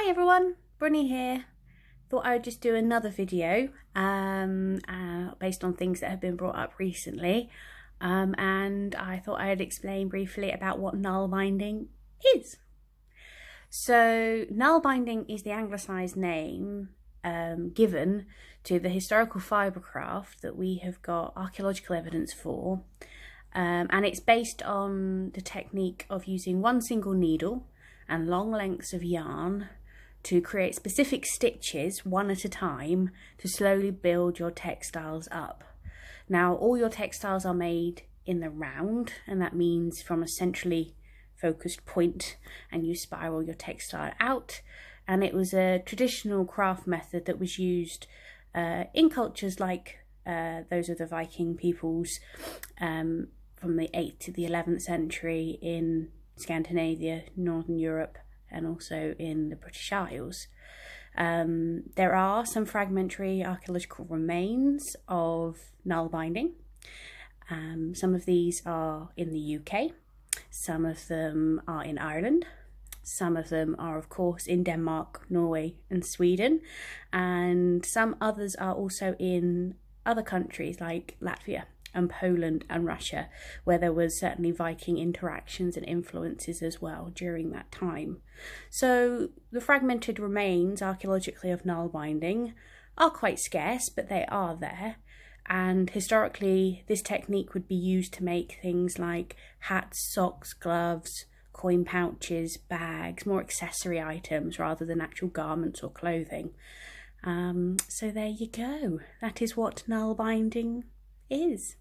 Hi everyone, Brunny here. Thought I would just do another video based on things that have been brought up recently, and I thought I'd explain briefly about what Nalbinding is. So Nalbinding is the anglicised name given to the historical fibre craft that we have got archaeological evidence for, and it's based on the technique of using one single needle and long lengths of yarn to create specific stitches one at a time to slowly build your textiles up. Now all your textiles are made in the round, and that means from a centrally focused point, and you spiral your textile out, and it was a traditional craft method that was used in cultures like those of the Viking peoples from the 8th to the 11th century in Scandinavia, Northern Europe, and also in the British Isles. There are some fragmentary archaeological remains of Naalbinding. Some of these are in the UK, some of them are in Ireland, some of them are of course in Denmark, Norway and Sweden, and some others are also in other countries like Latvia and Poland and Russia, where there was certainly Viking interactions and influences as well during that time. So the fragmented remains archaeologically of Naalbinding are quite scarce, but they are there. And historically, this technique would be used to make things like hats, socks, gloves, coin pouches, bags, more accessory items rather than actual garments or clothing. So there you go. That is what Naalbinding is.